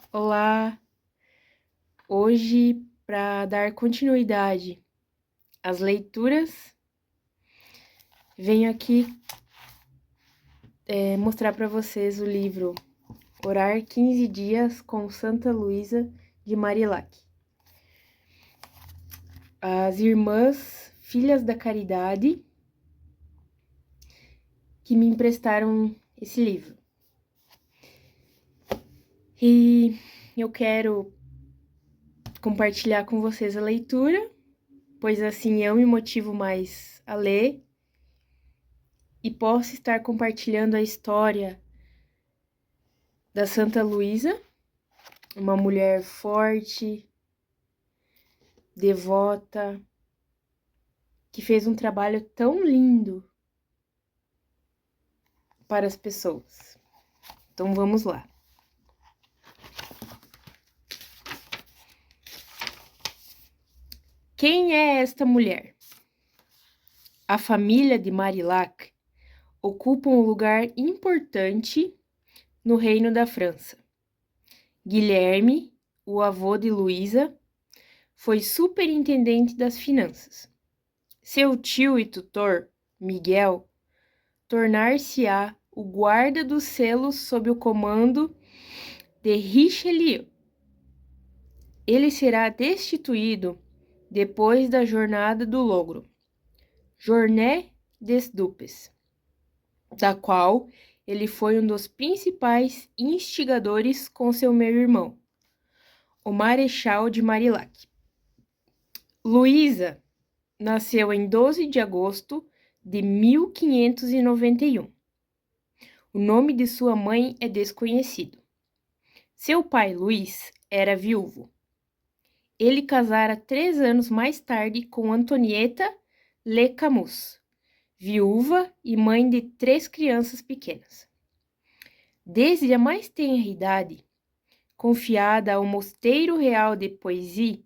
Olá! Hoje, para dar continuidade às leituras, venho aqui mostrar para vocês o livro Orar 15 Dias com Santa Luísa de Marilac. As irmãs Filhas da Caridade que me emprestaram esse livro. E eu quero compartilhar com vocês a leitura, pois assim eu me motivo mais a ler e posso estar compartilhando a história da Santa Luísa, uma mulher forte, devota, que fez um trabalho tão lindo para as pessoas. Então vamos lá. Quem é esta mulher? A família de Marillac ocupa um lugar importante no reino da França. Guilherme, o avô de Luísa, foi superintendente das finanças. Seu tio e tutor, Miguel, tornar-se-á o guarda dos selos sob o comando de Richelieu. Ele será destituído depois da Jornada do Logro, Journée des Dupes, da qual ele foi um dos principais instigadores com seu meio-irmão, o Marechal de Marillac. Luísa nasceu em 12 de agosto de 1591. O nome de sua mãe é desconhecido. Seu pai, Luís, era viúvo. Ele casara 3 anos mais tarde com Antonieta Le Camus, viúva e mãe de 3 crianças pequenas. Desde a mais tenra idade, confiada ao Mosteiro Real de Poissy,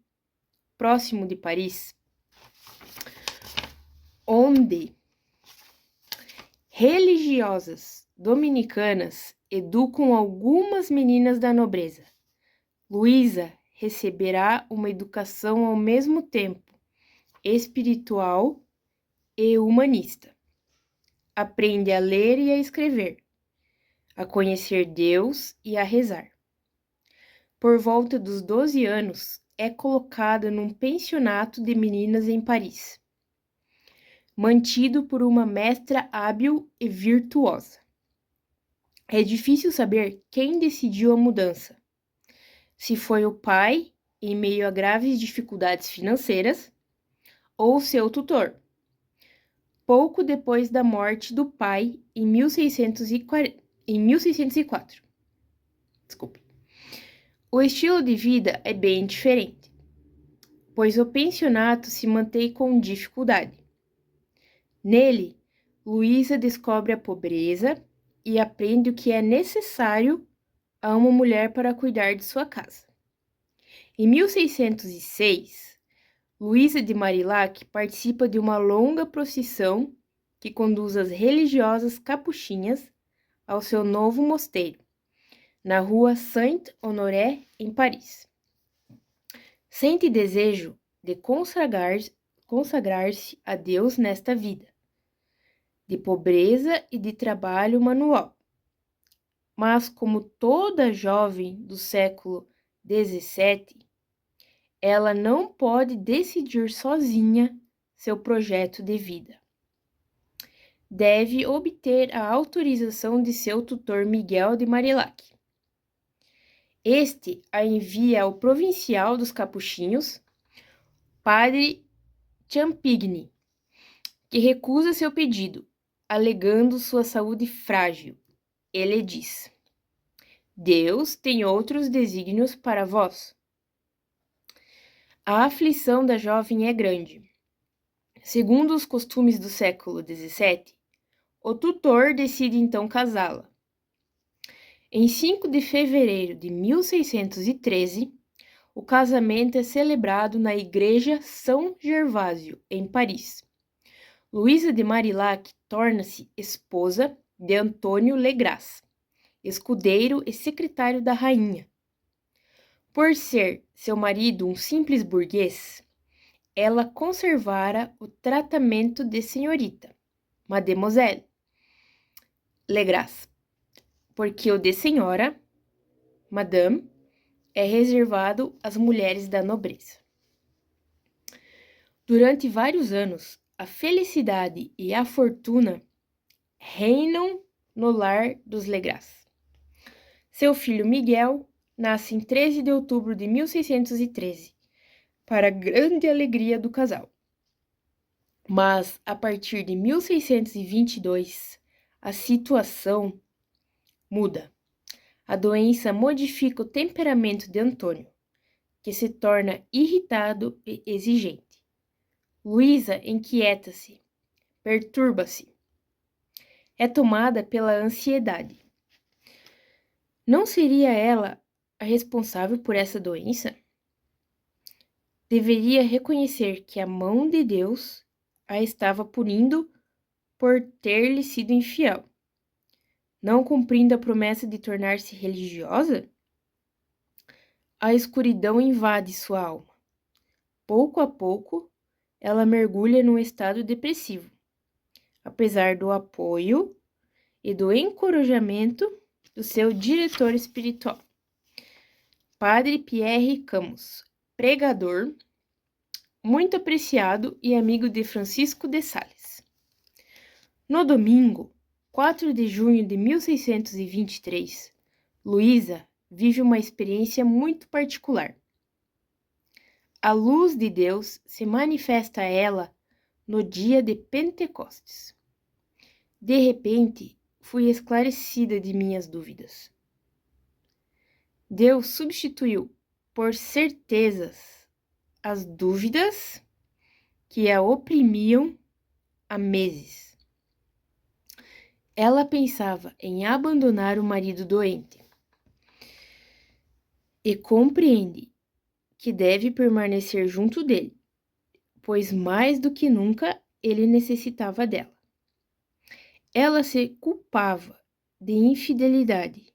próximo de Paris, onde religiosas dominicanas educam algumas meninas da nobreza, Luísa receberá uma educação ao mesmo tempo espiritual e humanista. Aprende a ler e a escrever, a conhecer Deus e a rezar. Por volta dos 12 anos, é colocada num pensionato de meninas em Paris, mantido por uma mestra hábil e virtuosa. É difícil saber quem decidiu a mudança. Se foi o pai, em meio a graves dificuldades financeiras, ou seu tutor. Pouco depois da morte do pai, em 1604. O estilo de vida é bem diferente, pois o pensionato se mantém com dificuldade. Nele, Luísa descobre a pobreza e aprende o que é necessário a uma mulher para cuidar de sua casa. Em 1606, Luísa de Marillac participa de uma longa procissão que conduz as religiosas capuchinhas ao seu novo mosteiro, na rua Saint-Honoré, em Paris. Sente desejo de consagrar-se a Deus nesta vida, de pobreza e de trabalho manual. Mas, como toda jovem do século XVII, ela não pode decidir sozinha seu projeto de vida. Deve obter a autorização de seu tutor Miguel de Marillac. Este a envia ao provincial dos capuchinhos, padre Champigny, que recusa seu pedido, alegando sua saúde frágil. Ele diz: Deus tem outros desígnios para vós. A aflição da jovem é grande. Segundo os costumes do século XVII, o tutor decide então casá-la. Em 5 de fevereiro de 1613, o casamento é celebrado na Igreja São Gervásio, em Paris. Luísa de Marillac torna-se esposa de Antônio Legras, escudeiro e secretário da rainha. Por ser seu marido um simples burguês, ela conservara o tratamento de senhorita, Mademoiselle Legras, porque o de senhora, Madame, é reservado às mulheres da nobreza. Durante vários anos, a felicidade e a fortuna reinam no lar dos Legras. Seu filho Miguel nasce em 13 de outubro de 1613, para grande alegria do casal. Mas, a partir de 1622, a situação muda. A doença modifica o temperamento de Antônio, que se torna irritado e exigente. Luísa inquieta-se, perturba-se. É tomada pela ansiedade. Não seria ela a responsável por essa doença? Deveria reconhecer que a mão de Deus a estava punindo por ter-lhe sido infiel, não cumprindo a promessa de tornar-se religiosa? A escuridão invade sua alma. Pouco a pouco, ela mergulha num estado depressivo, apesar do apoio e do encorajamento do seu diretor espiritual, Padre Pierre Camus, pregador, muito apreciado e amigo de Francisco de Sales. No domingo, 4 de junho de 1623, Luísa vive uma experiência muito particular. A luz de Deus se manifesta a ela no dia de Pentecostes. De repente, fui esclarecida de minhas dúvidas. Deus substituiu por certezas as dúvidas que a oprimiam há meses. Ela pensava em abandonar o marido doente e compreende que deve permanecer junto dele, pois mais do que nunca ele necessitava dela. Ela se culpava de infidelidade,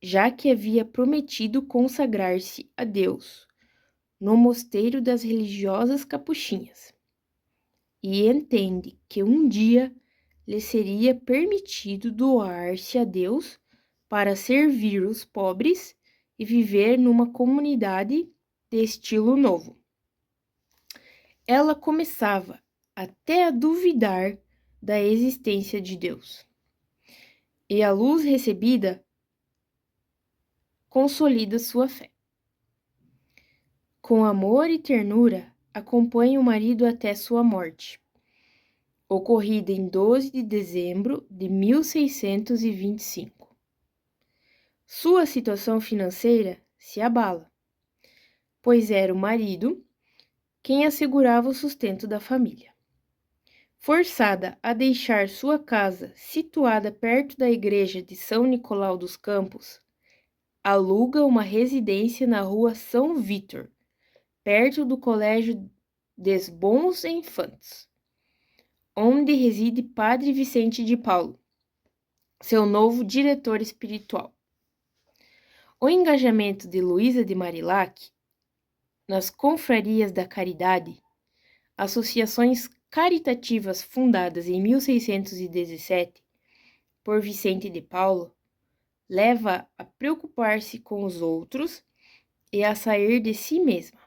já que havia prometido consagrar-se a Deus no mosteiro das religiosas capuchinhas, e entende que um dia lhe seria permitido doar-se a Deus para servir os pobres e viver numa comunidade de estilo novo. Ela começava até a duvidar da existência de Deus. E a luz recebida consolida sua fé. Com amor e ternura, acompanha o marido até sua morte, ocorrida em 12 de dezembro de 1625. Sua situação financeira se abala, pois era o marido quem assegurava o sustento da família. Forçada a deixar sua casa situada perto da igreja de São Nicolau dos Campos, aluga uma residência na rua São Vítor, perto do Colégio des Bons Enfants, onde reside Padre Vicente de Paulo, seu novo diretor espiritual. O engajamento de Luísa de Marillac nas confrarias da caridade, associações caritativas fundadas em 1617 por Vicente de Paulo, leva a preocupar-se com os outros e a sair de si mesma.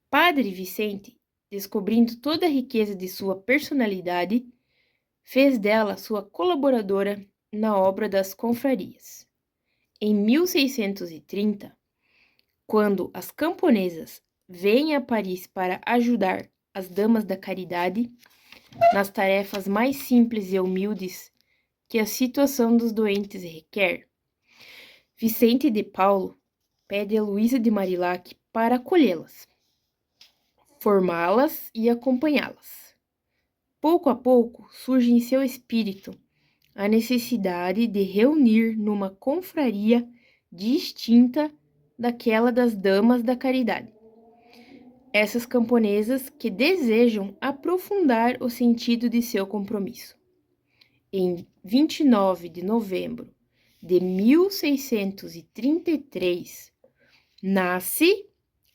Padre Vicente, descobrindo toda a riqueza de sua personalidade, fez dela sua colaboradora na obra das confrarias. Em 1630, quando as camponesas vêm a Paris para ajudar as damas da caridade nas tarefas mais simples e humildes que a situação dos doentes requer, Vicente de Paulo pede a Luísa de Marillac para acolhê-las, formá-las e acompanhá-las. Pouco a pouco surge em seu espírito a necessidade de reunir numa confraria distinta daquela das damas da caridade. Essas camponesas que desejam aprofundar o sentido de seu compromisso. Em 29 de novembro de 1633, nasce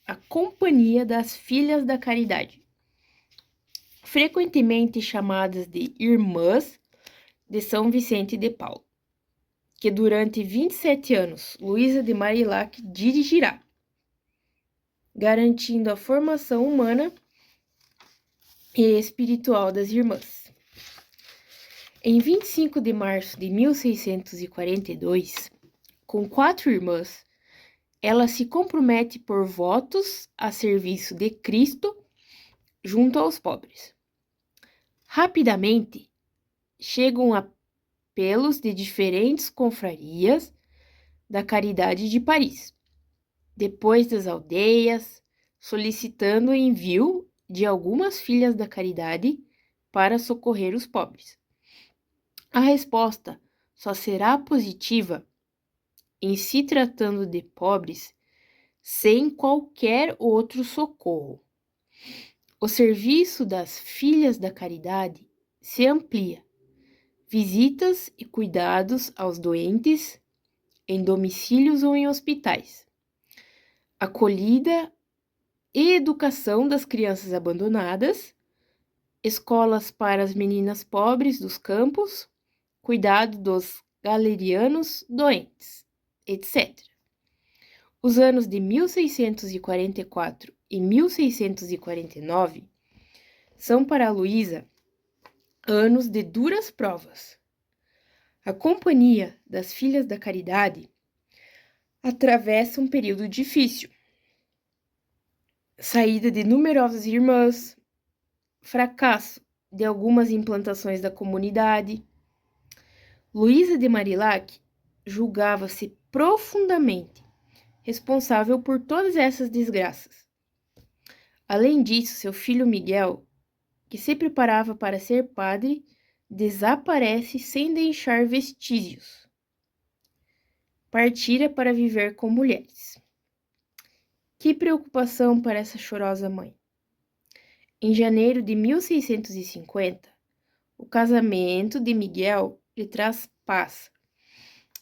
a Companhia das Filhas da Caridade, frequentemente chamadas de Irmãs de São Vicente de Paulo, que durante 27 anos Luísa de Marillac dirigirá, garantindo a formação humana e espiritual das irmãs. Em 25 de março de 1642, com 4 irmãs, ela se compromete por votos a serviço de Cristo junto aos pobres. Rapidamente, chegam apelos de diferentes confrarias da caridade de Paris, depois das aldeias, solicitando o envio de algumas filhas da caridade para socorrer os pobres. A resposta só será positiva em se tratando de pobres sem qualquer outro socorro. O serviço das filhas da caridade se amplia. Visitas e cuidados aos doentes em domicílios ou em hospitais. Acolhida e educação das crianças abandonadas. Escolas para as meninas pobres dos campos. Cuidado dos galerianos doentes, etc. Os anos de 1644 e 1649 são para Luísa anos de duras provas. A Companhia das Filhas da Caridade atravessa um período difícil. Saída de numerosas irmãs, fracasso de algumas implantações da comunidade. Luísa de Marillac julgava-se profundamente responsável por todas essas desgraças. Além disso, seu filho Miguel, que se preparava para ser padre, desaparece sem deixar vestígios. Partira para viver com mulheres. Que preocupação para essa chorosa mãe. Em janeiro de 1650, o casamento de Miguel lhe traz paz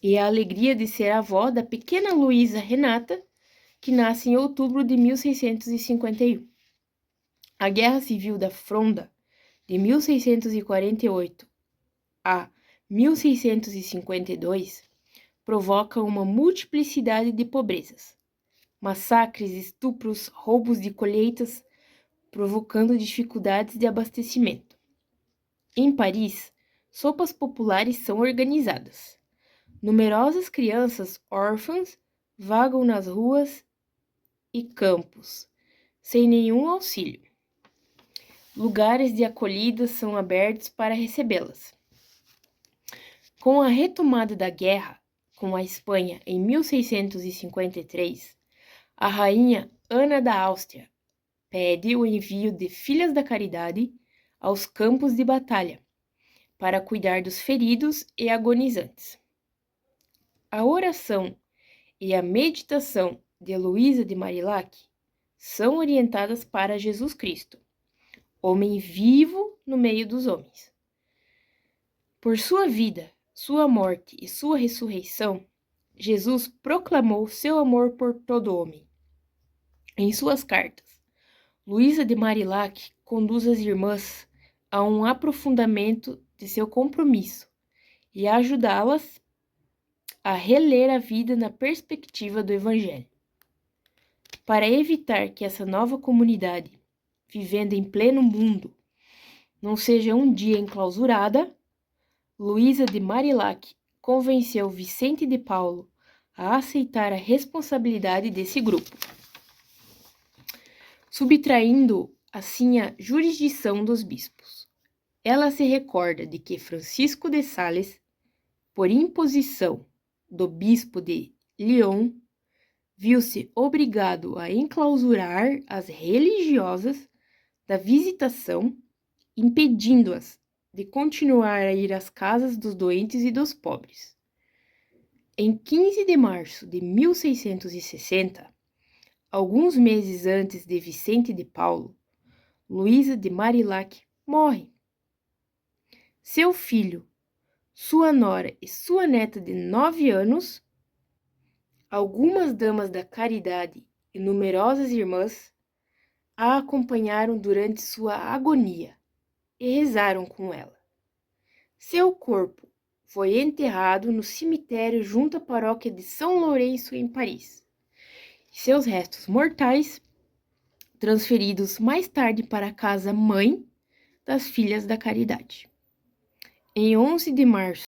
e a alegria de ser avó da pequena Luísa Renata, que nasce em outubro de 1651. A Guerra Civil da Fronda, de 1648 a 1652, provoca uma multiplicidade de pobrezas, massacres, estupros, roubos de colheitas, provocando dificuldades de abastecimento. Em Paris, sopas populares são organizadas. Numerosas crianças órfãs vagam nas ruas e campos, sem nenhum auxílio. Lugares de acolhida são abertos para recebê-las. Com a retomada da guerra com a Espanha em 1653, a rainha Ana da Áustria pede o envio de filhas da caridade aos campos de batalha para cuidar dos feridos e agonizantes. A oração e a meditação de Luísa de Marillac são orientadas para Jesus Cristo, homem vivo no meio dos homens. Por sua vida, sua morte e sua ressurreição, Jesus proclamou seu amor por todo homem. Em suas cartas, Luísa de Marillac conduz as irmãs a um aprofundamento de seu compromisso e a ajudá-las a reler a vida na perspectiva do Evangelho. Para evitar que essa nova comunidade, vivendo em pleno mundo, não seja um dia enclausurada, Luísa de Marillac convenceu Vicente de Paulo a aceitar a responsabilidade desse grupo, subtraindo assim a jurisdição dos bispos. Ela se recorda de que Francisco de Sales, por imposição do bispo de Lyon, viu-se obrigado a enclausurar as religiosas da visitação, impedindo-as de continuar a ir às casas dos doentes e dos pobres. Em 15 de março de 1660, alguns meses antes de Vicente de Paulo, Luísa de Marillac morre. Seu filho, sua nora e sua neta de 9 anos Algumas damas da caridade e numerosas irmãs a acompanharam durante sua agonia e rezaram com ela. Seu corpo foi enterrado no cemitério junto à paróquia de São Lourenço, em Paris. Seus restos mortais transferidos mais tarde para a casa mãe das Filhas da Caridade. Em 11 de março